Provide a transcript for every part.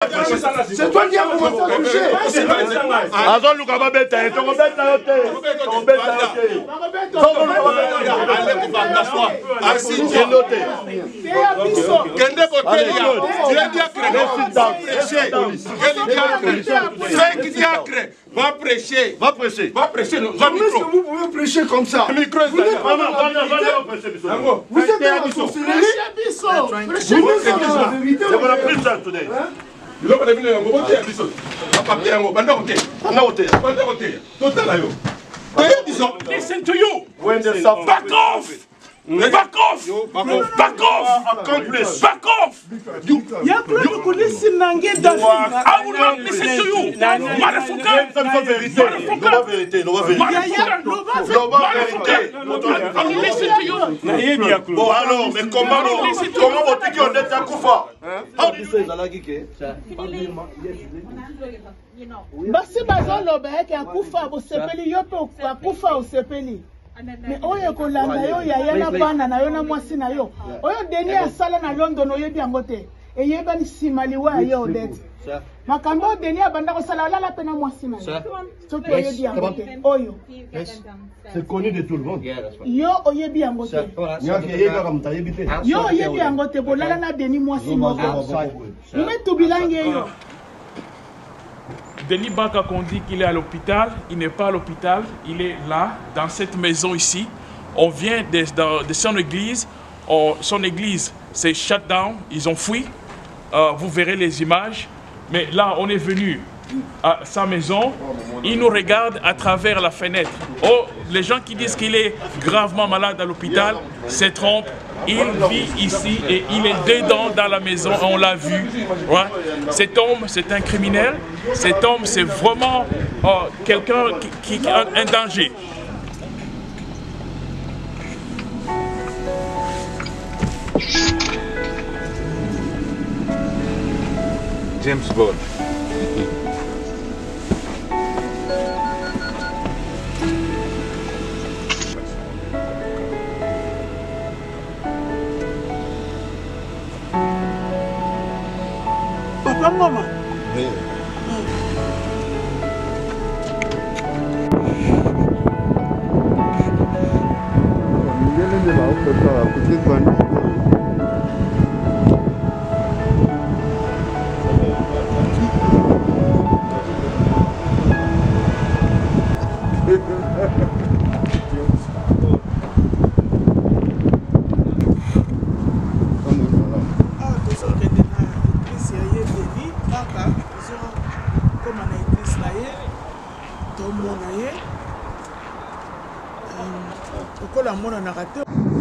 C'est toi qui as commencé à toucher. Azon Lukaba Beta, tu rebêtes à côté. Va prêcher. Va prêcher. Va prêcher. Comment est-ce que vous pouvez prêcher comme ça? Vous êtes un sorcellerie. Listen to you. Back off! Back off! Back off! Accomplice! Back off! I will not listen to you! Motherfucker! I will listen to you! Bon alors, mais comment vous dites qu'on est à Koufa? Basi bazoloba yake akufa bosepeli yo pe akufa osepeli. Mais oyo kolanda yo yaya na bana na yo na mwasi na yo. Oyo deni asala na London oyebi yango te. Eyeba ni simaliwa yo odete. Makambo deni abanda ko sala lala pe na mwasi na yo. Soki oyebi yango te. Oyo. C'est connu de tout le monde. Yo oyebi yango te. Yo oyebi yango te bolala na deni mwasi moko. Metu bilange yo. Denis Baka qu'on dit qu'il est à l'hôpital, il n'est pas à l'hôpital, il est là, dans cette maison ici. On vient de son église, son église s'est shut down, ils ont fui, vous verrez les images. Mais là, on est venu à sa maison, il nous regarde à travers la fenêtre. Oh, les gens qui disent qu'il est gravement malade à l'hôpital se trompent. Il vit ici et il est dedans dans la maison, on l'a vu. Ouais. Cet homme, c'est un criminel. Cet homme, c'est vraiment quelqu'un qui a un danger. James Bond. Papa, maman. Oui.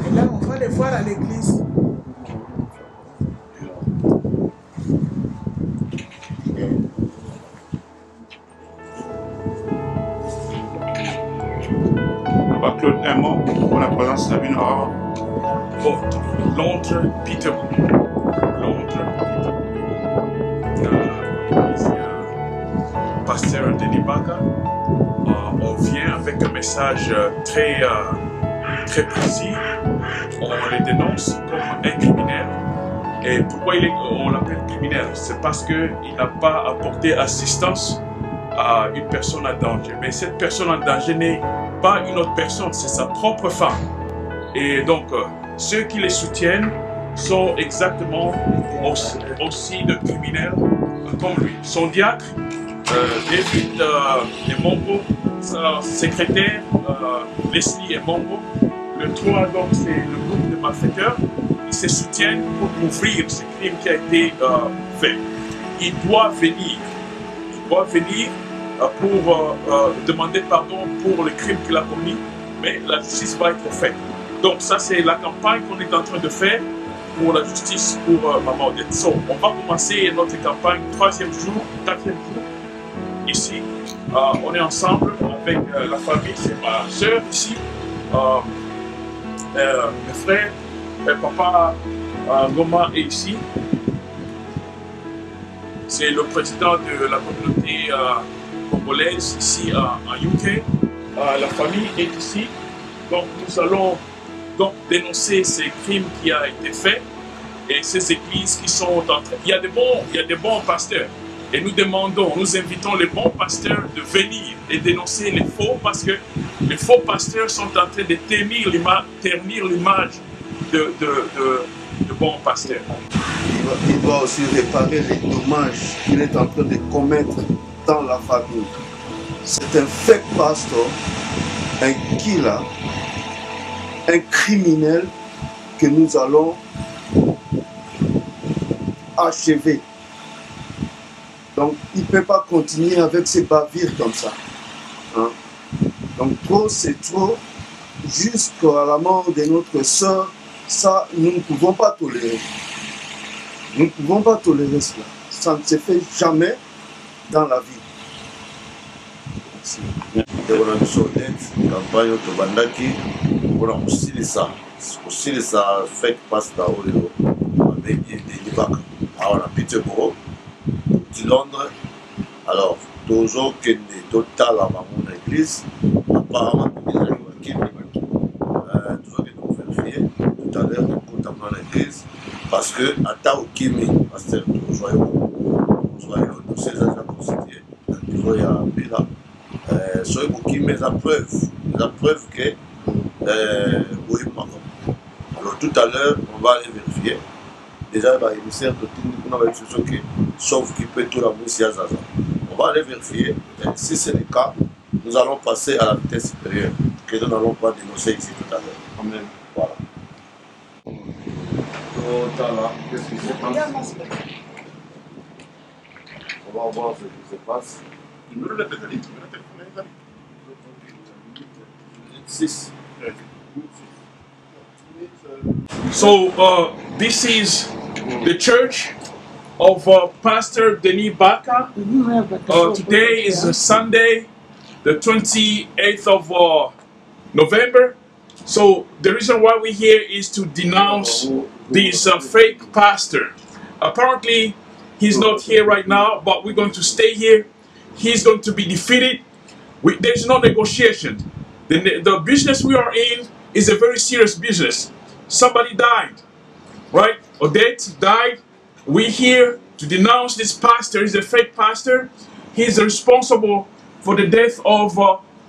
Et là, on va les voir à l'église. Claude, un mot pour la présence de Binora. Londres Peter. Pasteur Denis Baka. On vient avec un message très précis. On le dénonce comme un criminel. Et pourquoi on l'appelle criminel? C'est parce qu'il n'a pas apporté assistance à une personne en danger. Mais cette personne en danger n'est pas une autre personne, c'est sa propre femme. Et donc, ceux qui les soutiennent sont exactement aussi de criminels comme lui. Son diacre, David Emongo, sa secrétaire, Leslie Emongo, le 3, donc c'est le groupe de malfaiteurs, ils se soutiennent pour couvrir ce crime qui a été fait. Il doit venir pour demander pardon pour le crime qu'il a commis, mais la justice va être faite. Donc ça c'est la campagne qu'on est en train de faire pour la justice pour Maman Odette. So, on va commencer notre campagne 3e jour, 4e jour, ici. On est ensemble avec la famille, c'est ma soeur ici, mes frères, papa Goma est ici. C'est le président de la communauté congolaise ici en UK. La famille est ici. Donc nous allons donc dénoncer ces crimes qui ont été faits et ces églises qui sont en train... Il y a des bons pasteurs. Et nous demandons, nous invitons les bons pasteurs de venir et dénoncer les faux, parce que les faux pasteurs sont en train de ternir l'image de bons pasteurs. Il doit aussi réparer les dommages qu'il est en train de commettre dans la famille. C'est un fake pasteur, un killer, un criminel que nous allons achever. Donc, il ne peut pas continuer avec ces bavires comme ça. Hein? Donc, trop, c'est trop. Jusqu'à la mort de notre sœur, ça, nous ne pouvons pas tolérer. Nous ne pouvons pas tolérer cela. Ça ne se fait jamais dans la vie. Merci. On a mis sur une campagne de Bandaki pour aussi ça fait pasta au Léo avec des vagues. Alors, on a Peterborough, petit Londres. Alors, toujours que des total à mon église, apparemment, toujours que nous vérifier tout à l'heure, nous comptons dans l'église, parce que à Taokimi, pasteur, nous voyons ces agents constitués, nous voyons Bila. Sur les mais la preuve que oui, alors tout à l'heure on va aller vérifier déjà il émissaire de tout le monde sauf qui peut tout la mousse on va aller vérifier et si c'est le cas nous allons passer à la vitesse supérieure que nous n'allons pas dénoncer ici tout à l'heure. Amen. Voilà. Qu'est-ce qui se passe? On va voir ce qui se passe. So this is the church of Pastor Denis Baka. Today is Sunday, the 28th of November. So the reason why we're here is to denounce this fake pastor. Apparently, he's not here right now, but we're going to stay here. He's going to be defeated. There's no negotiation. The business we are in is a very serious business. Somebody died, right? Odette died. We're here to denounce this pastor. He's a fake pastor. He's responsible for the death of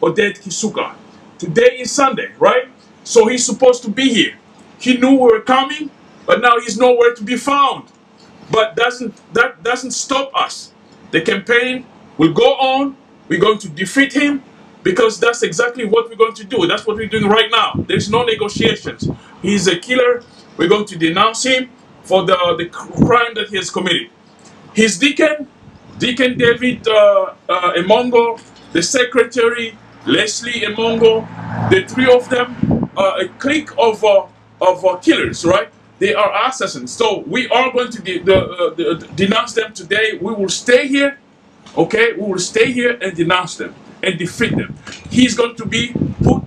Odette Kisuka. Today is Sunday, right? So he's supposed to be here. He knew we were coming, but now he's nowhere to be found. But that doesn't stop us. The campaign will go on. We're going to defeat him because that's exactly what we're going to do. That's what we're doing right now. There's no negotiations. He's a killer. We're going to denounce him for the crime that he has committed. His deacon David Emongo, the secretary Leslie Emongo, the three of them, a clique of killers, right? They are assassins. So we are going to denounce them today. We will stay here, okay? We will stay here and denounce them and defeat them. He's going to be put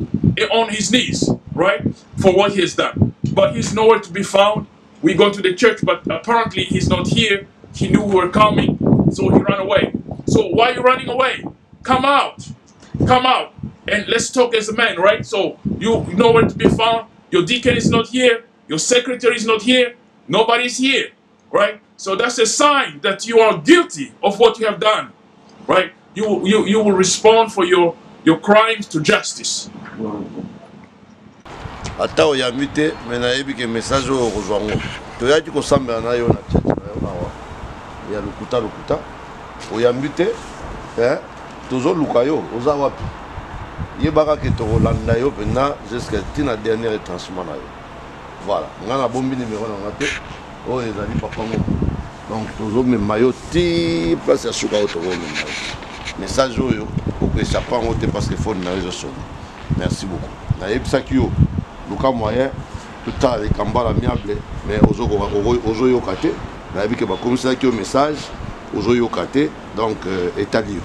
on his knees, right, for what he has done. But he's nowhere to be found. We go to the church, but apparently he's not here. He knew we were coming, so he ran away. So why are you running away? Come out. Come out. And let's talk as a man, right? So you know where to be found. Your deacon is not here. Your secretary is not here. Nobody's here, right? So that's a sign that you are guilty of what you have done, right? You will respond for your crimes to justice. Ata oyamite menayebi ke message o kozwango. Toyaki kosambela na yo na church na yo nawa. Ya lukuta. Oyambite tozo luka yo oza wapi. Yebaka ke to landa yo pena jusqu'à tina dernier transmission na yo. Voilà, ngana bombi numéro na ngate. O ezali papa mo. Donc tozo me mayo ti place ya suka auto mo. Message oyo ko échapper en haute parce que phone na réseau sonné. Merci beaucoup. Na yebisaki yo luka moyen tout à les kambala amiable mais ozo yo kate. Na yebi ke ba komisa ki yo message ozo yo kate donc étalio.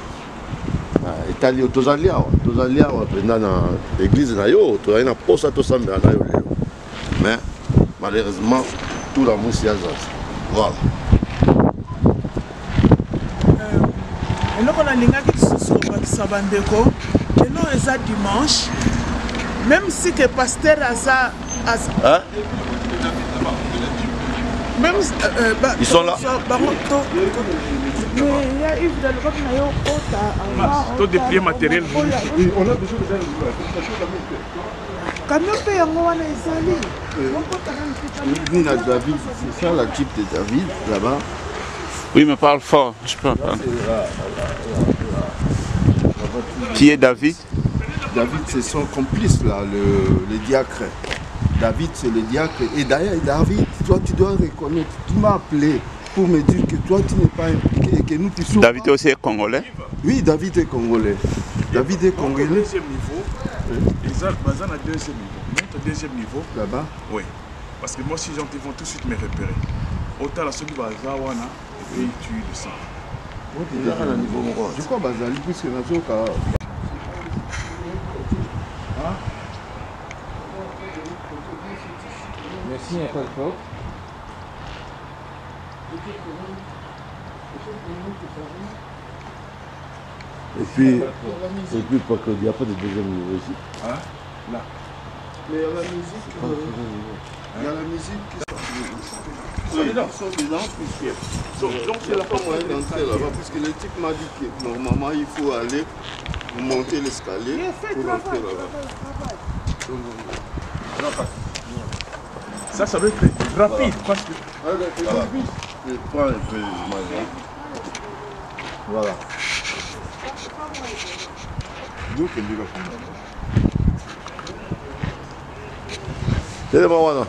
Étalio tozali awa penda na l'église na yo to na posa to sambela na yo lelo. Mais malheureusement tout la mousse voilà. eloko nalingaki lisusu kobakisa bandeko lelo eza dimanche même si que pasteur aza Même ils sont là. Mais il y a eu de l'Europe, Tout déplié matériel. On a besoin de David, c'est ça la type de David là-bas. Oui, mais parle fort, je peux entendre. Qui est David? David, c'est son complice là, le diacre. David, c'est le diacre. Et d'ailleurs, David, toi, tu dois reconnaître. Tu m'as appelé pour me dire que toi, tu n'es pas impliqué et que nous puissions. David aussi est congolais? Oui, David est congolais. David est congolais. Deuxième niveau. Ils ont un deuxième niveau. Monte deuxième niveau. Là-bas? Oui. Parce que moi, si les gens vont tout de suite me repérer. Autant la seconde bazawana et puis tu le sens. Je crois Bazali, puisque nous avons. Merci, il n'y a pas de faute. Et puis pas qu'il n'y a pas de deuxième niveau ici. Hein? Là. Mais il y a la musique. Il y a la musique qui sont dedans, puisque. Donc c'est la pas moyen d'entrer là-bas, puisque le type m'a dit que normalement il faut aller monter l'escalier pour rentrer là-bas. Ça va être rapide parce que. Je prends un peu de magie. Voilà. Tellement voilà.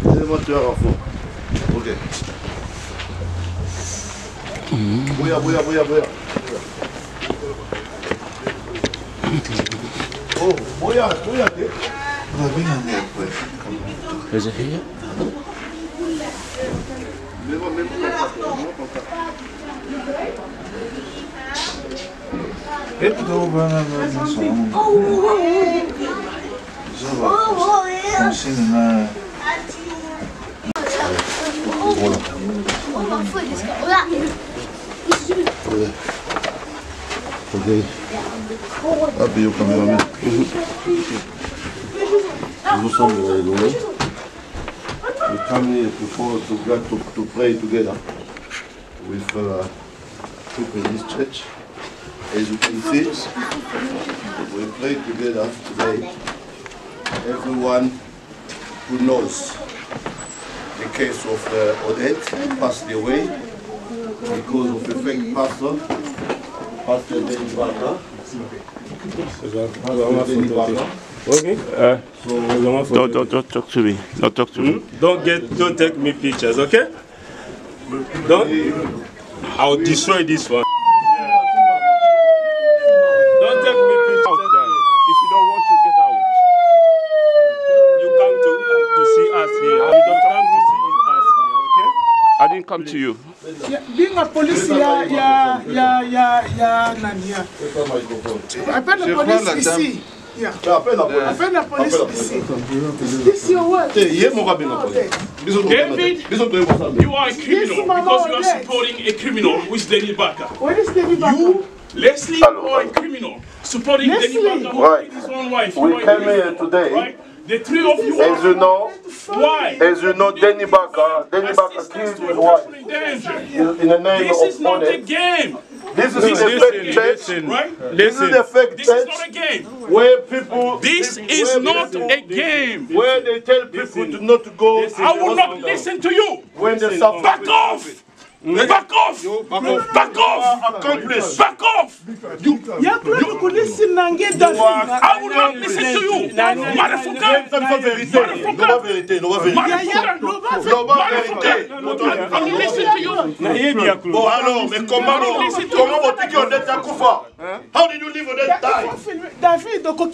Tellement tu as à fond. Ok. Bouya. Oh, bouya. Is it here? Ok. Ah, puis au caméraman. Nous sommes les we come here to pray together with people in this church. As you can see, we pray together today. Everyone who knows the case of Odette passed away because of a fake pastor, Pastor Denny Barker. Okay. Don't talk to me. Don't talk to me. Don't take me pictures, okay? I'll destroy this one. Don't take me pictures. If you don't want to get out, You come to see us here. You don't come to see us here, okay? I didn't come to you. Being a police, appelle la police ici. Appelle la police ici. This your word. David, you are a criminal because you are supporting a criminal who is Denny Barker. What is Denny Barker? You, Leslie, you are a criminal supporting Denny Barker who killed his own wife. We came here today. Right? The three of you As you know, why? Denny Barker killed his wife In danger. in the name This is of not a Odette. game. This is the fake church. Right? This is the fake This is church not a game. where people. This is not a game. Where they tell people to not to go. I will not listen to you. When they suffer. Back off! Back off! Back off! Accomplice. Back off! I will not listen to you! Motherfucker! I will listen to you! Bon alors, mais comment votre Odette a Koufa? How did you live Odette die? David, Comment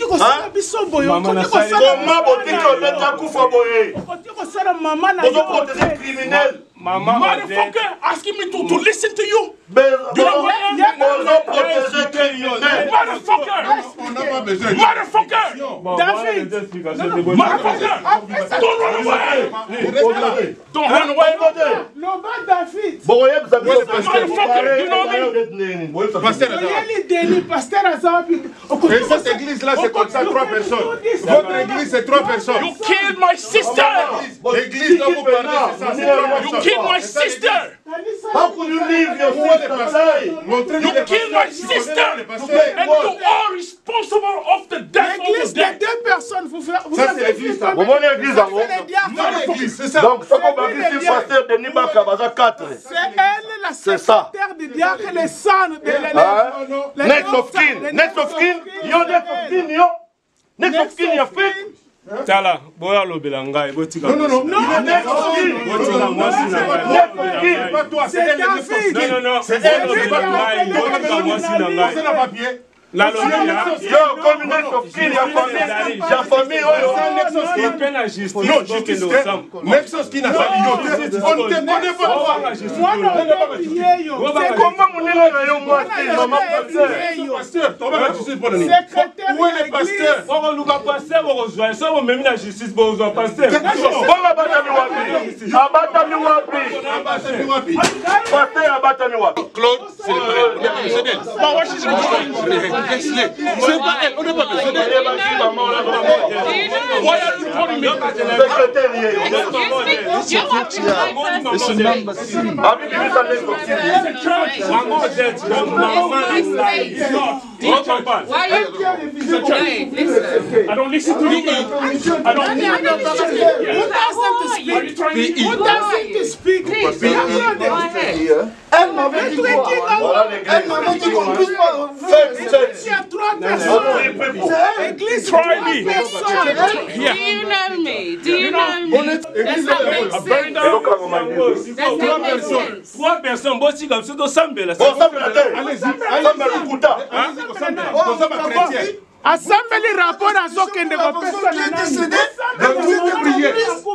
votre Odette a Koufa boye? Vous protégez criminels. Motherfucker asking me to listen to you! Vous protégez criminels. Motherfucker! besoin de Motherfucker! David! Motherfucker! Don't run away! Loba David! Pasteur Azawapi. Et cette église-là, c'est comme ça, 3 personnes. Votre église, c'est 3 personnes. You killed my sister! L'église dont vous parlez, c'est ça, c'est 3 You personnes. killed my sister! How could you leave your sister? You killed my sister! And you are responsible of the death of L'église the de dead! 2 personnes, vous Ça, c'est l'église, ça. Vous voyez l'église en haut? Non, l'église, c'est ça. Donc, ce qu'on va dire, c'est pasteur Denis Bakabaza 4. C'est elle, la secrétaire du diacre, les sons de Next of kin. Next of kin. Yo, next of kin, yo. Next of kin, yo, fait. Tala, boya lobela ngai, botika. Non, non, non. Next of kin. Botika mwasi na ngai. C'est pas toi, c'est elle. Non, non, c'est elle lobela ngai, botika mwasi na ngai. C'est la papier. La lobela. Yo, comme next of kin, yo, famille, yo. Open la justice. Non, justice, Nexus qui n'a pas lié. On ne te connaît pas. C'est comment mon élève est au moins, maman pasteur. Où est le pasteur? On va passer au rejoint. Ça va même la justice pour rejoindre pasteur. Claude, c'est le professionnel. C'est pas elle, on n'est pas professionnel. I don't listen to you. I don't Elle m'avait dit quoi? Elle m'avait dit qu'on puisse pas faire il y a 3 personnes. L'église, try me. Do you know me? Do you know me? That's not make sense. That's not make sense. 3 personnes, bosi comme ça, Sambela. Assemblée rapport à ce que ne va pas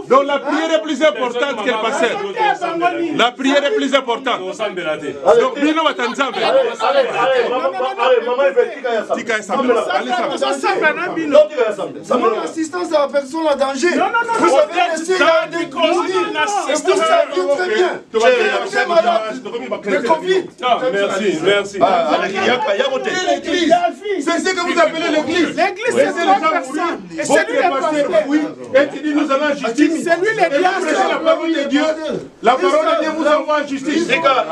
donc la prière est plus importante que le pasteur. La prière est plus importante. Donc, Bino va t'ensemble. Allez, maman, il fait Tika et Sambela. Allez, Sambela. L'assistance à la personne en danger. Non. Vous avez laissé des conduits. Et vous savez très bien. J'ai malade. Le Covid. Merci. L'église, c'est ce que vous appelez l'église. L'église, c'est 3 personnes. Et c'est lui le pasteur. Oui, et tu dis nous allons en justice. C'est lui le diacre. La parole de Dieu. La parole de Dieu vous envoie en justice. C'est là.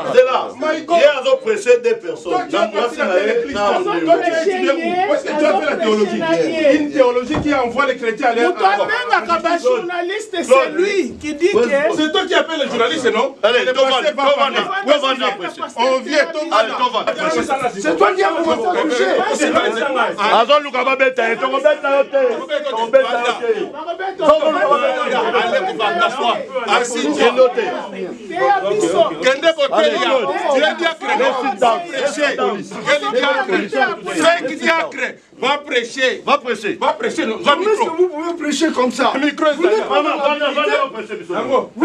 Hier, ils ont pressé 2 personnes. Toi, tu as fait la théologie. Une théologie qui envoie les chrétiens à l'air. Journaliste, c'est lui qui dit que. C'est toi qui appelles les journalistes, non? Allez, on vient, c'est toi qui as commencé à toucher. Va prêcher. Va prêcher. Comment est-ce que vous pouvez prêcher comme ça? Vous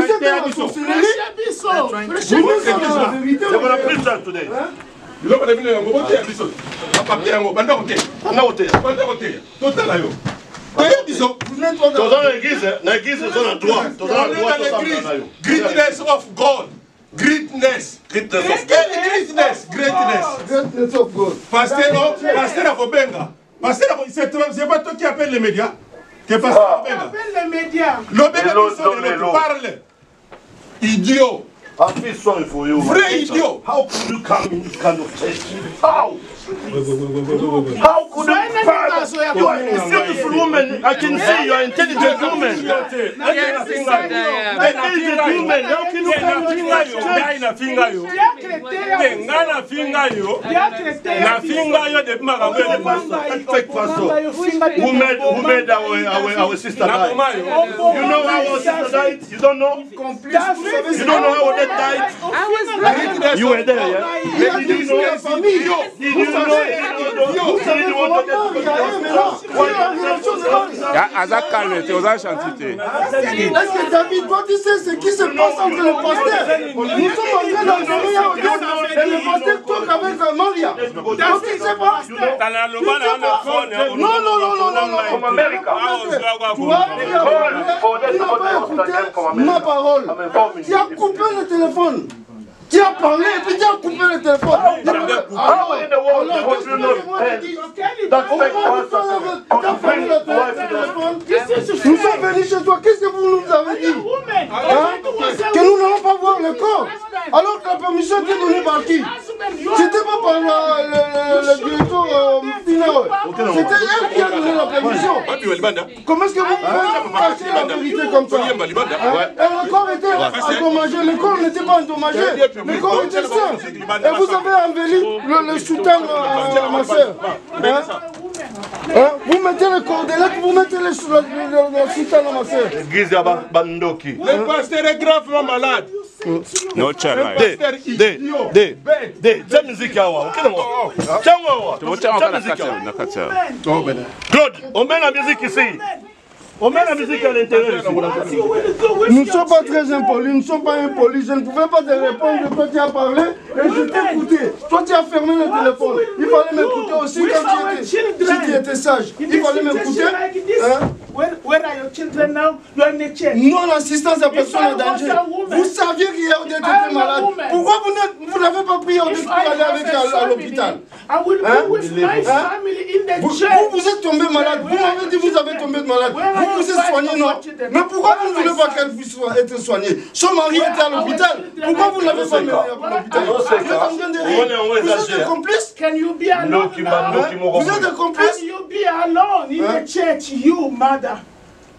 êtes en sorcellerie. Greatness of God. Greatness of God. Pasteur Afobenga. C'est pas toi qui appelle les médias. Que Pasteur Afobenga. Appelle les médias. Parle. Idiot. I feel sorry for you. Vrai idiot. How could you come in this kind of church? How? How could you pass? You are a beautiful woman. I can see you are an intelligent woman. Intelligent woman. How can you come in this Who made our sister die? You know how our sister died? You don't know? You don't know how they died? You were there, yeah? Did you know? Aza calme, tu osas chanter. Est-ce que David, toi tu sais ce qui se passe entre le pasteur? Nous sommes en train d'enseigner et le pasteur toque avec Maria. Donc tu sais pas. Non. From America. Tu n'as pas écouté ma parole. Tu as coupé le téléphone. Tu as parlé et puis tu as coupé le téléphone. Nous sommes venus chez toi. Qu'est-ce que vous nous avez dit? Que nous n'allons pas voir le corps. Alors que la permission était donnée par qui? C'était pas par le directeur final. C'était elle qui a donné la permission. Comment est-ce que vous pouvez cacher la vérité comme ça? Le corps était endommagé. Le corps n'était pas endommagé. Le corps était sain. Et vous avez embelli le soutien à ma soeur. Vous mettez le cordelettes, vous mettez le soutien à ma soeur. Le pasteur est gravement malade. No challenge. Claude, on met la musique ici. On met la musique à l'intérieur. Nous ne sommes pas très impolis, nous ne sommes pas impolis. Je ne pouvais pas te répondre, toi tu as parlé et je t'ai écouté. Toi tu as fermé le téléphone. Il fallait m'écouter aussi quand si tu étais sage. Il fallait m'écouter. Where are your children now? You are in the church. Non, l'assistance à personne en danger. Vous saviez qu'il Odette était malade. Pourquoi vous n'avez pas pris Odette pour aller avec à l'hôpital? I will be with my family in the church. Vous êtes tombé malade. Vous m'avez dit que vous avez tombé malade. Vous vous êtes soigné, non? Mais pourquoi vous ne voulez pas qu'elle puisse être soignée? Son mari était à l'hôpital. Pourquoi vous ne l'avez pas mis à l'hôpital? Vous êtes des complices? Can you be alone? Vous êtes des complices? Can you be alone in the church, you mother?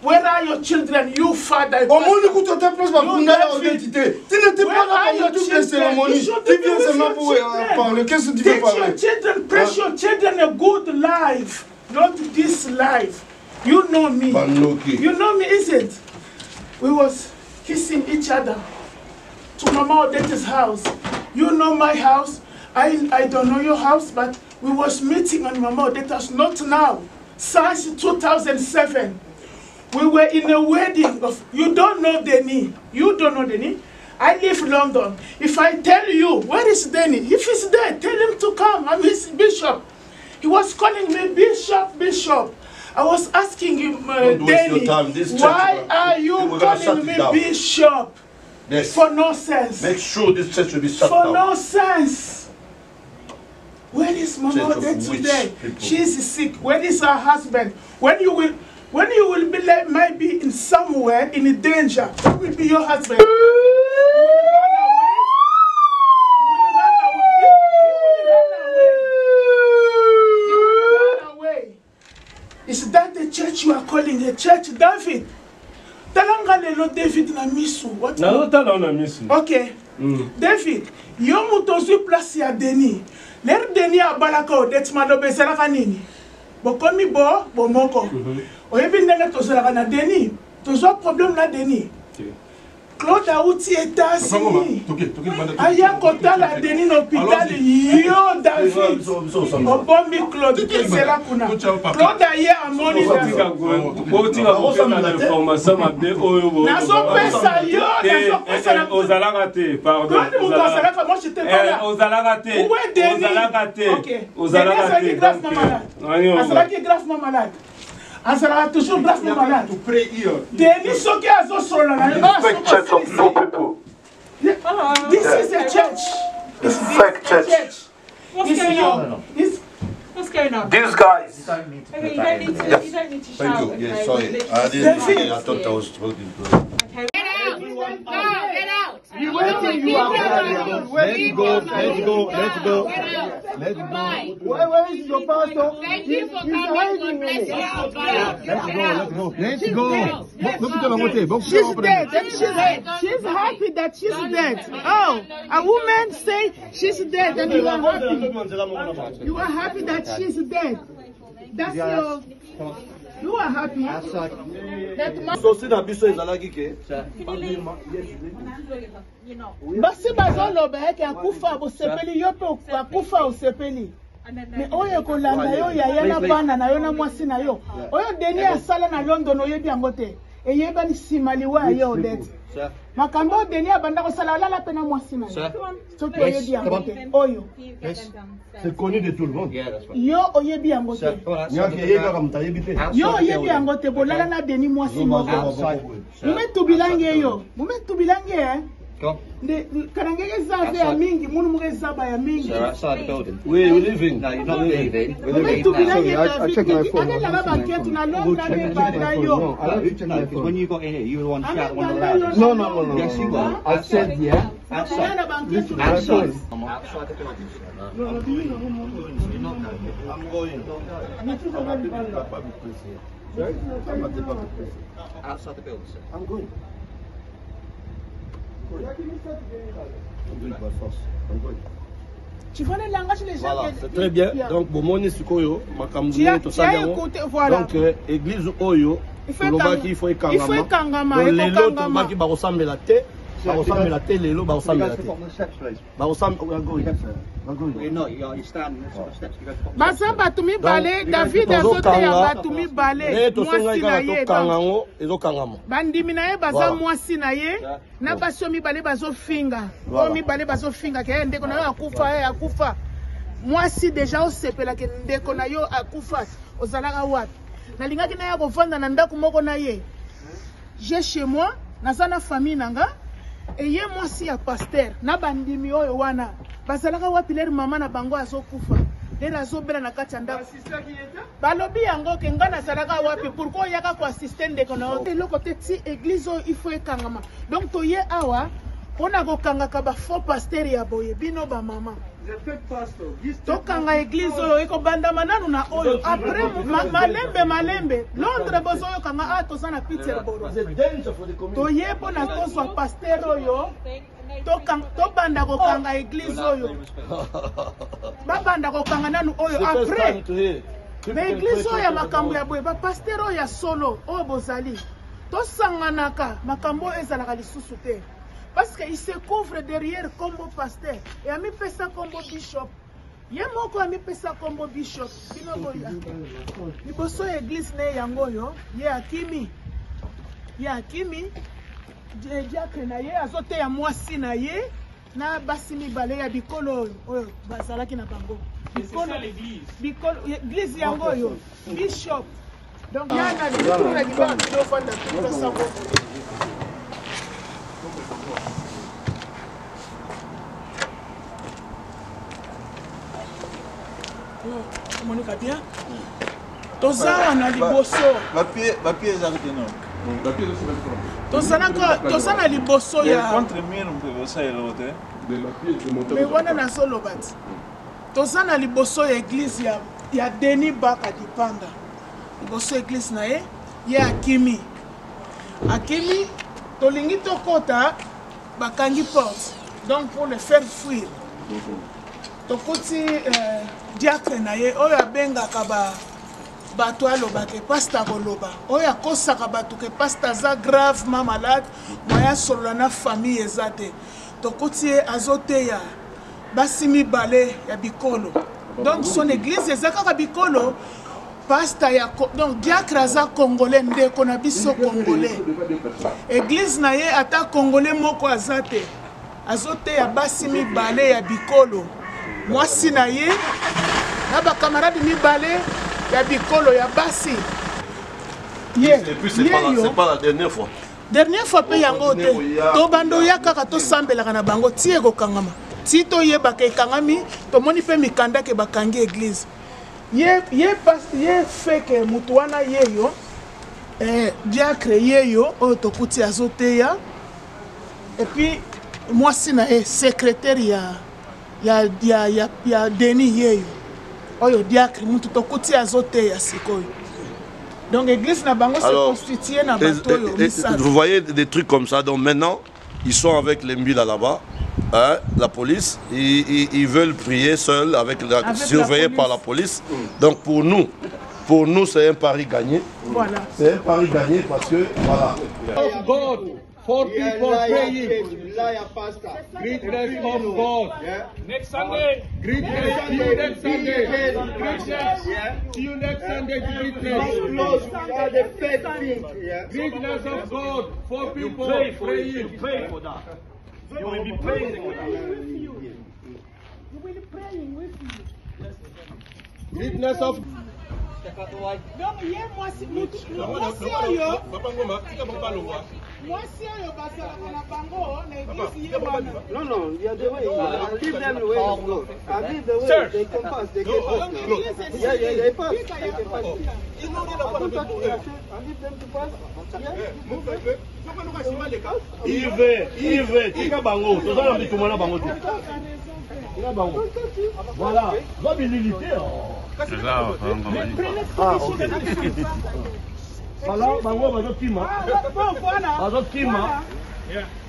Where are your children, you father? Au moins, écoute, ta place va vous n'aller en identité. Tu n'étais pas là pendant toutes les cérémonies. Tu viens seulement pour parler. Qu'est-ce que tu veux parler? Teach your children, press your children a good life, not this life. You know me. You know me, isn't? We was kissing each other to Mama Odette's house. You know my house. I don't know your house, but we was meeting on Mama Odette's, not now. Since 2007. We were in a wedding of, you don't know Denny. You don't know Denny. I live in London. If I tell you, where is Denny? If he's there, tell him to come. I'm his bishop. He was calling me Bishop, Bishop. I was asking him, Denny, why are you calling me Bishop? Yes. For no sense. Make sure this church will be shut down. For no sense. Where is Mama Odette today? She is sick. Where is her husband? When you will be like, maybe in somewhere in danger, who will be your husband? You will run away. Is that the church you are calling a church, David? Talangalelo David na misu. What? Okay. David, yo mutozu place ya Denis. Ler Denis abalaka Odette madobezela kanini. Bokomi bo bomoko. Oyebi ndenge tozalaka na Denis. Tozwa problème na Denis. Claude Aouti États-Unis. Aya kotala Denis na hôpital yo David. Obombi Claude kesela kuna. Claude aye amoni nazo pesa yo nazo pesa na ozalaka te, pardon. Moi j'étais pas là. Ozalaka te. Où est Denis? OK. Ozalaka te. Azalaki gravement malade. Azalaka toujours gravement malade. Denis soki azosola na Fake church of no people. This is a church. It's fake church. What's going on? What's going on? These guys. Okay, you don't need to shout. Thank you. Okay? Yes, sorry. I thought I was talking to Okay. Get out! Get out! We waiting you are. Let's go. Where is your pastor? Thank you for coming. God bless you. Let's go. She's dead. She's happy that she's dead. Oh, a woman say she's dead and you are happy. You are happy that she's dead. That's your... You are happy. Basi bazoloba yake akufa bosepeli yope akufa osepeli. Mais oyo kolanda yo yaya na bana na yo na mwasi na yo. Oyo Denis asala na London oyebi yango te. eyeba ni simaliwa ya Odette makambo Denis abanda kosala lala pena mwasi na soki oyebi yango te oyo c'est connu de tout le monde yo oyebi yango te yo oyebi yango te bolala na Denis mwasi moko mumetu bilange yo mumetu bilange Karangege Zabe ya mingi, munu muge Zaba ya mingi. They're outside the building. We're leaving. No, you're not leaving. We're leaving now. I checked my phone. No, because when you got in here, you were the one shouting on the loudest. No. Yes, you were. I said, yeah. Outside. Listen, Outside. Outside the building. I'm going. Outside the building, sir. I'm going. Tu vois le langage les gens. Voilà, c'est très bien. Donc, Bomoni Sukoyo, Makambouni, tout ça. Donc, église Oyo, il faut Kangama. Donc, les lots, qui ressemblent la tête. Ressemble la tête, les lots, ressemble la tête. Basa batumi bale, David azote ya batumi bale, mwasi na ye bandimi na ye baza mwasi na ye, na baso mibale bazo finga, o mibale bazo finga, ke ndeko na yo akufa, mwasi deja osepela ke ndeko na yo akufa, ozalaka wapi, na lingaki na ya kovanda na ndako moko na ye, j'ai chez moi, naza na famille nanga, et ye mwasi ya pasteur, na bandimi oyo wana, bazalaka wapi leri mama na bango azokufa leri azobela na kati ya ndako balobi yango ke nga nazalaka wapi pourquoi yaka ko assiste ndeko na yo eloko te ti église oyo il faut ekangama donc toye awa mpona kokangaka bafaux pasteur ya boye bino bamama tokanga église oyo ekobandama nanu na oyo après malembe Londres bozoyokanga toza na Peterborough toye mpona tozwa pasteur oyo tobanda kokanga église oyo babanda kokanga nanu oyo après mais église oyo ya makambo ya boye bapasteur oyo ya solo oyo bozali tosanganaka makambo oyo ezalaka lisusu te parce qu'il se couvre derrière combo pasteur et ami pesa combo bishop ye moko ami pesa combo bishop bino boya liboso église ne yango yo ye akimi diacre na ye azote ya mwasi na ye na basi mibale ya bikolo oyo bazalaki na bango bikolo église yango yo bishop donc yana bikolo libanga do fanda tout ça Monica bien toza na liboso papier ezalaki non toza na liboso ya contre mire mpebesaelo te mais wana nazoloba ti toza na liboso ya église ya Denis Baka Dipanda liboso église na ye akimi tolingi tokota bakangi porte donc pour le faire fuir tokuti diacre na ye oyo abengaka bato alobaka pasta koloba oyo akosaka bato ke pasta aza gravement malade moya solola na famille eza te tokuti ye azoteya basi mibale ya bikolo donc son église eza kaka bikolo pasta ya donc diacre aza congolais ndeko na biso congolais église na ye ata congolais moko aza te azoteya basi mibale ya bikolo mwasi na ye na bakamarade mibale ya bikolo ya basi et puis c'est pas la dernière fois pe yango te tobando ya kaka tosambelaka na bango ti ekokangama ti toyebaka ekangami tomoni mpe mikanda ke bakangi église ye feke mutu wana yeyo diacre yeyo oyo tokuti azoteya et puis mwasi na ye secrétaire ya Denis yeyo oyo diacre mutu tokuti azoteya sikoyo donc église na bango se constitue na bato oyo vous voyez des trucs comme ça donc maintenant ils sont avec les mbila là-bas hein, la police ils veulent prier seuls surveillés par la police donc pour nous c'est un pari gagné voilà c'est un pari gagné parce que voilà 4 people praying. Greatness of God. Next Sunday. Greatness. See you next Sunday. Greatness. See you next Sunday. Greatness of God. 4 people praying. Pray for that. You will be praying for that. You will be praying with you. Greatness of Donc, hier, moi, si vous No, no, you are the way. I'll give them the way to go. I'll give the way. They can pass. They can pass now. Yeah, they pass. They can pass. I'll give them to pass. Yves, tika bango, tozala bitumana bango tu. Tika bango. Voilà, va bililité. Ah, ok. Voilà, bango bazokima. Bazokima.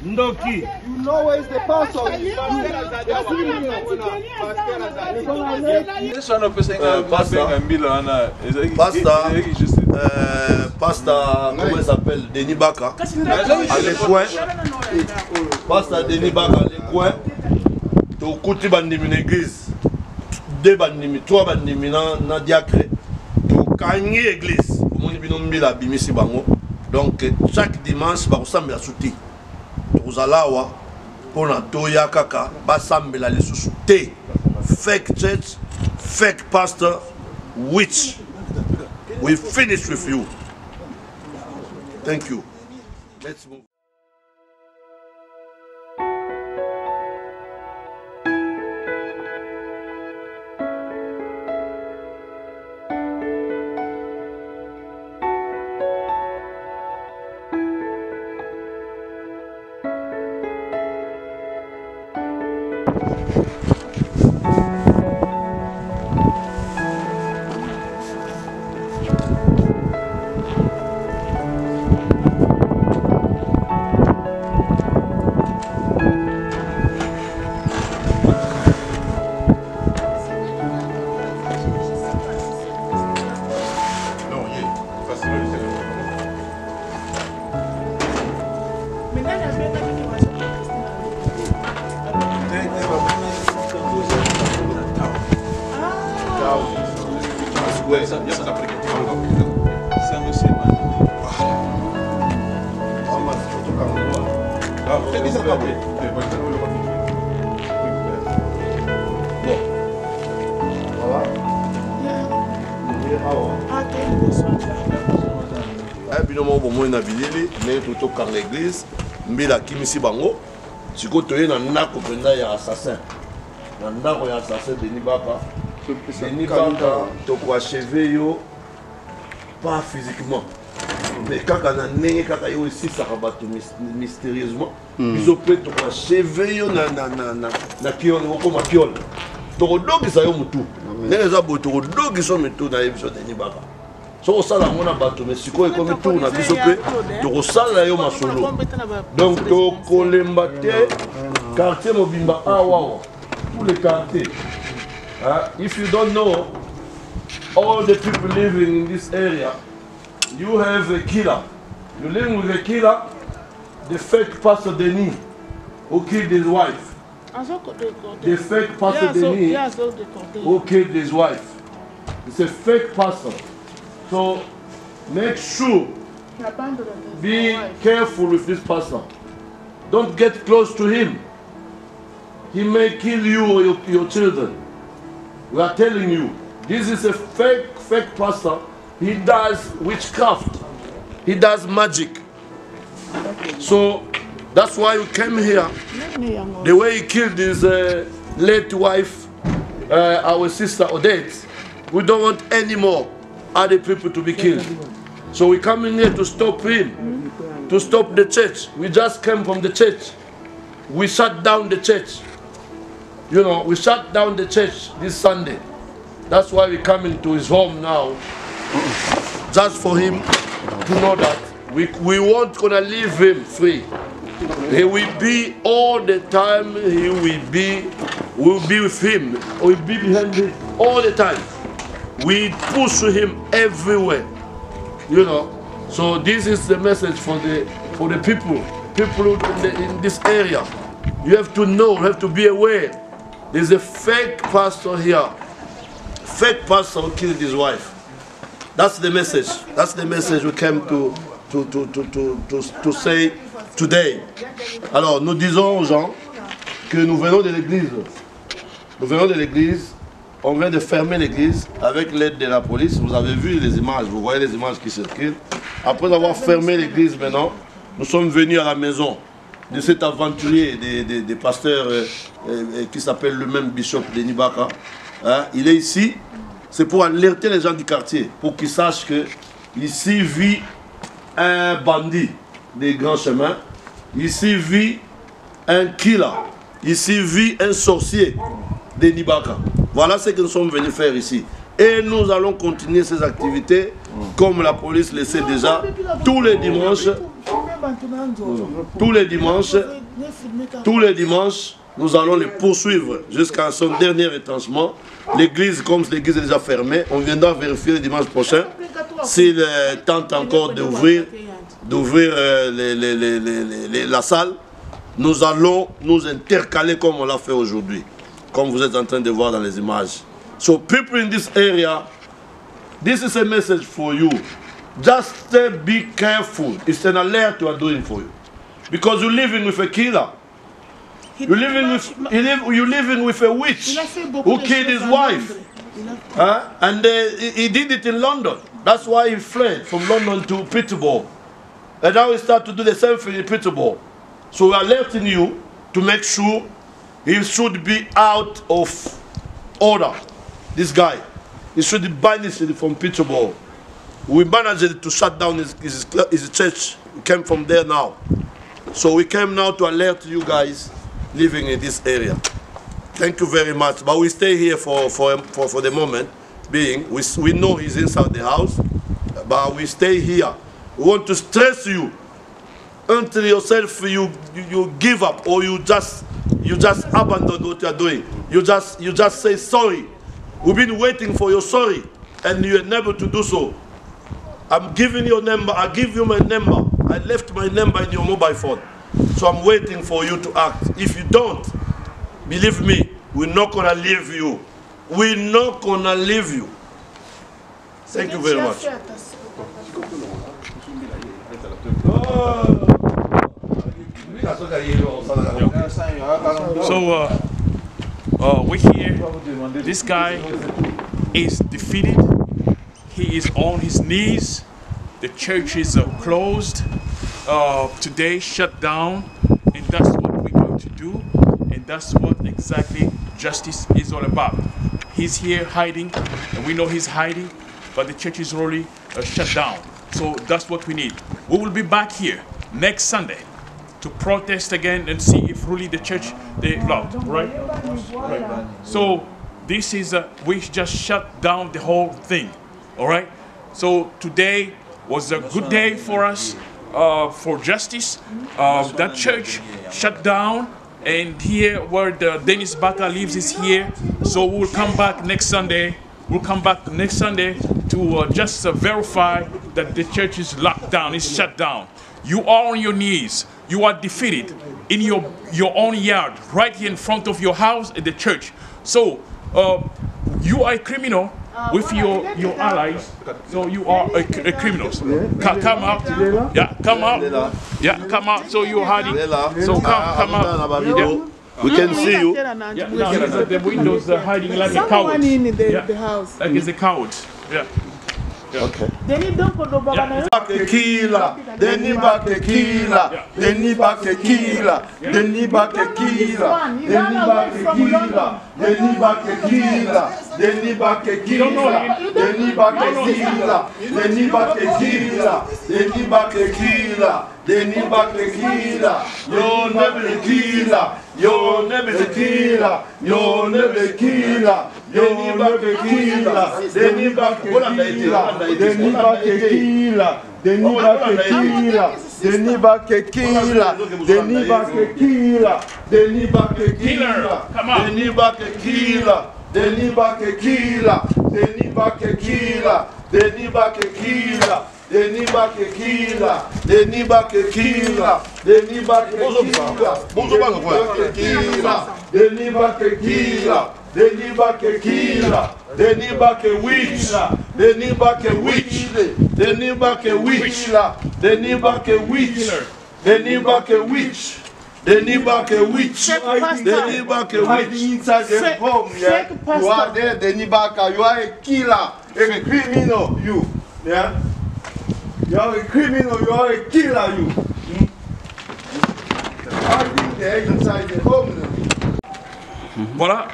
Ndoki. You know where is the pastor? Pastor, comment il s'appelle? Denis Baka. À l'écoin. Pastor Denis Baka à l'écoin. Tu écoutes une église. 2 bandimi, 3 bandimi na diacre. Tu gagnes l'église. Mon binombi la bimisi bango. Donc chaque dimanche, ba ressemble à souti. Tozalawa pona toya kaka basambela lisusu te. Fake church, fake pastor, which we finish with you. Thank you. Let's move. L'église, mbila kimisi bango, siko toye na ndako penda ya assassin. Na ndako ya assassin Denis Baka. Denis Baka toko achevé yo pas physiquement. Mais kaka na ndenge kaka yo ici ça rabato mystérieusement. Ils ont pris toko achevé yo na piole ko ma piole. Toko dogi sa yo mutu. Ndenge za bo toko dogi so mutu na ebiso Denis Baka. So sala mona bato mais siko comme tout na biso pe to sala yo masolo donc to kolemba te quartier mobimba awa tous les quartiers. If you don't know all the people living in this area, you have a killer. You living with a killer, the fake Pastor Denis who killed his wife. The fake Pastor Denis who killed his wife. It's a fake pastor. So make sure, be careful with this pastor. Don't get close to him. He may kill you or your children. We are telling you, this is a fake pastor. He does witchcraft. He does magic. So that's why we came here. The way he killed his late wife, our sister Odette, we don't want any more other people to be killed. So we come in here to stop him, to stop the church. We just came from the church. We shut down the church. You know, we shut down the church this Sunday. That's why we come into his home now, just for him to know that we won't gonna leave him free. He will be all the time. We'll be with him. We'll be behind him all the time. We push him everywhere, you know. So this is the message for the people people in this area. You have to know, you have to be aware. There's a fake pastor here. Fake pastor who killed his wife. That's the message. That's the message we came to say today. Alors, nous disons aux gens que nous venons de l'église. Nous venons de l'église. On vient de fermer l'église avec l'aide de la police. Vous avez vu les images, vous voyez les images qui circulent. Après avoir fermé l'église maintenant, nous sommes venus à la maison de cet aventurier des pasteurs qui s'appelle le même Bishop Denis Baka. Hein? Il est ici, c'est pour alerter les gens du quartier, pour qu'ils sachent que ici vit un bandit des grands chemins, ici vit un killer, ici vit un sorcier, Denis Baka. Voilà ce que nous sommes venus faire ici. Et nous allons continuer ces activités comme la police le sait déjà tous les dimanches. Tous les dimanches, nous allons les poursuivre jusqu'à son dernier retranchement. L'église, comme l'église est déjà fermée, on viendra vérifier le dimanche prochain s'il tente encore d'ouvrir la salle. Nous allons nous intercaler comme on l'a fait aujourd'hui, comme vous êtes en train de voir dans les images. So people in this area, this is a message for you. Just be careful. It's an alert we are doing for you. Because you're living with a killer. You're living with a witch who killed his wife. And he did it in London. That's why he fled from London to Peterborough. And now he started to do the same thing in Peterborough. So we're alerting you to make sure he should be out of order. This guy, he should be banished from Peterborough. We managed to shut down his church. We came from there now. So we came now to alert you guys living in this area. Thank you very much. But we stay here for the moment being. We know he's inside the house, but we stay here. We want to stress you until yourself you give up or you just abandon what you are doing. You just say sorry. We've been waiting for your sorry and you are never to do so. I'm giving you a number. I give you my number. I left my number in your mobile phone. So I'm waiting for you to act. If you don't, believe me, we're not going to leave you. We're not going to leave you. Thank you very much. So we hear this guy is defeated. He is on his knees. The church is closed today, shut down, and that's what we're going to do. And that's what exactly justice is all about. He's here hiding, and we know he's hiding, but the church is already shut down. So that's what we need. We will be back here next Sunday to protest again and see if really the church they locked, right? Right. So this is we just shut down the whole thing, all right? So today was a good day for us for justice. That church shut down, and here where the Denis Baka lives is here. So we'll come back next Sunday. We'll come back next Sunday to just verify that the church is locked down, it's shut down. You are on your knees. You are defeated in your own yard, right here in front of your house at the church. So you are a criminal with your allies. So you are a criminal. Come out. Yeah, come out. Yeah, come out. So you're hiding. So come out. Yeah. We can see you. Yeah, no, the windows are hiding like a coward. In the house. Like it's a coward. Yeah. Okay. Denis Bakekila, Denis Bakekila, Denis Bakekila, Denis Bakekila, Denis Bakekila, Denis Bakekila, Denis Bakekila, Denis Bakekila, Denis Bakekila, Denis Bakekila, Denis Bakekila, you'll never killer, you'll never killer, you'll never killer, you'll never killer, Denis Bakekila, Denis Bakekila, Denis Bakekila, Denis Bakekila, Denis Bakekila, Denis Bakekila, Denis Bakekila, Denis Bakekila, Denis Bakekila, Denis Bakekila, Denis Bakekila, Denis Bakekila, Denis Bakekila, Denis Bakekila, Denis Bakekila, Denis Bakewich, Denis Bakewich, Denis Bakewich, Denis Bakewich, Denis Bakewich. Denis Bakewich, Denis Bakewich, inside the home, yeah. You are there, Denis Baka, you are a killer, a criminal, you, yeah. You are a criminal, you are a killer, you. Hiding there inside the home. Voilà.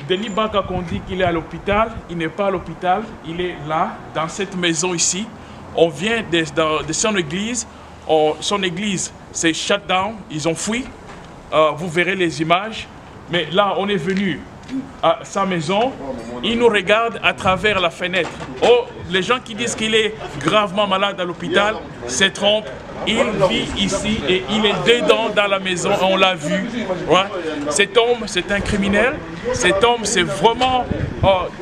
Denis Baka, qu'on dit qu'il est à l'hôpital, il n'est pas à l'hôpital, il est là, dans cette maison ici. On vient de son église. Son église s'est shut down, ils ont fui. Vous verrez les images. Mais là, on est venu à sa maison. Il nous regarde à travers la fenêtre. Oh, les gens qui disent qu'il est gravement malade à l'hôpital se trompent. Il vit ici et il est dedans dans la maison. On l'a vu. Ouais. Cet homme, c'est un criminel. Cet homme, c'est vraiment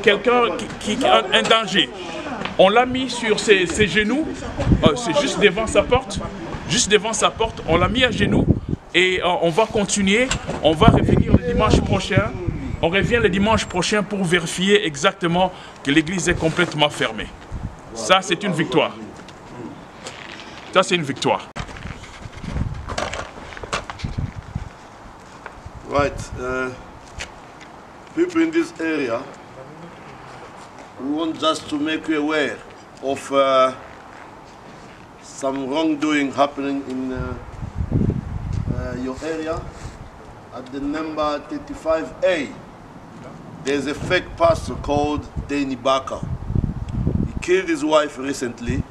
quelqu'un qui a un danger. On l'a mis sur ses genoux, c'est juste devant sa porte. Juste devant sa porte, on l'a mis à genoux et on va continuer. On va revenir le dimanche prochain. On revient le dimanche prochain pour vérifier exactement que l'église est complètement fermée. Ça, c'est une victoire. Ça, c'est une victoire. Right. People in this area, we want just to make you aware of some wrongdoing happening in your area. At the number 35A, there's a fake pastor called Denis Baka. He killed his wife recently,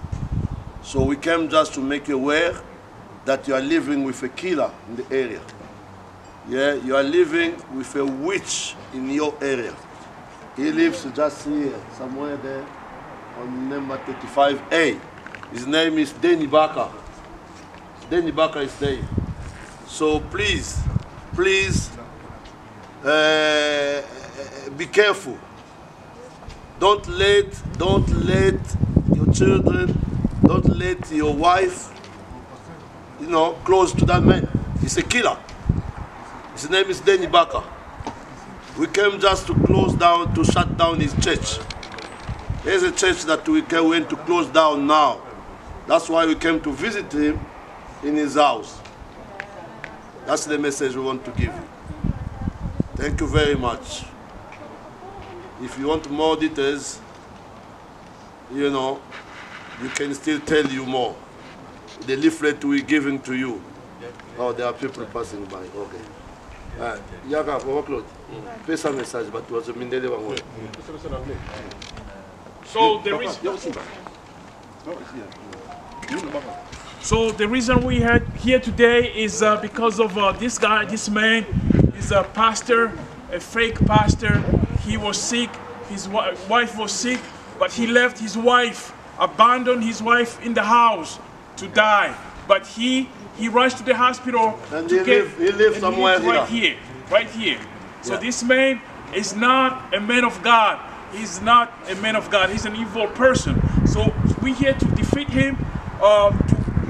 so we came just to make you aware that you are living with a killer in the area. Yeah, you are living with a witch in your area. He lives just here, somewhere there, on number 35A. His name is Denis Baka. Denis Baka is there. So please, please, be careful. Don't let your children, don't let your wife, close to that man. He's a killer. His name is Denis Baka. We came just to close down, to shut down his church. There's a church that we went to close down now. That's why we came to visit him in his house. That's the message we want to give you. Thank you very much. If you want more details, you can still tell you more. The leaflet we're giving to you. Oh, there are people passing by. Okay. Yaga, overcloth. Pass a message, but it was a minute. So the reason we are here today is because of this guy, this man is a pastor, a fake pastor. He was sick, his wife was sick, but he left his wife, abandoned his wife in the house to die. But he rushed to the hospital and to he lives somewhere right here. So this man is not a man of God. He's not a man of God. He's an evil person. So we're here to defeat him, to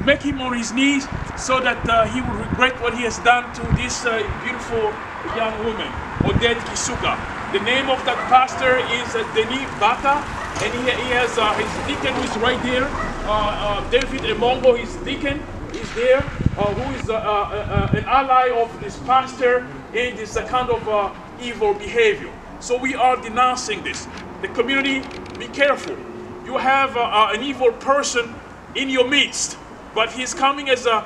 make him on his knees so that he will regret what he has done to this beautiful young woman, Odette Kisuka. The name of that pastor is Denis Baka, and he has his deacon who is right there. David Emongo, his deacon, is there, who is an ally of this pastor in this kind of evil behavior. So we are denouncing this. The community, be careful. You have an evil person in your midst, but he's coming as a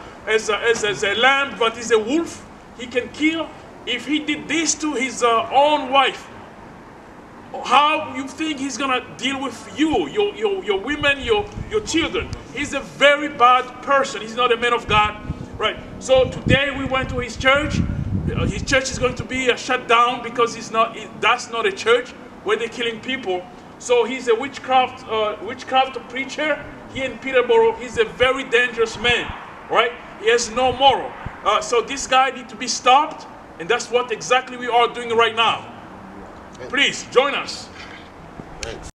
lamb, but he's a wolf. He can kill. If he did this to his own wife, how you think he's gonna deal with you, your women, your children? He's a very bad person. He's not a man of God, right? So today we went to his church. His church is going to be shut down because that's not a church where they're killing people. So he's a witchcraft preacher here in Peterborough. He's a very dangerous man, right? He has no moral. So this guy needs to be stopped, and that's what exactly we are doing right now. Please join us. Thanks.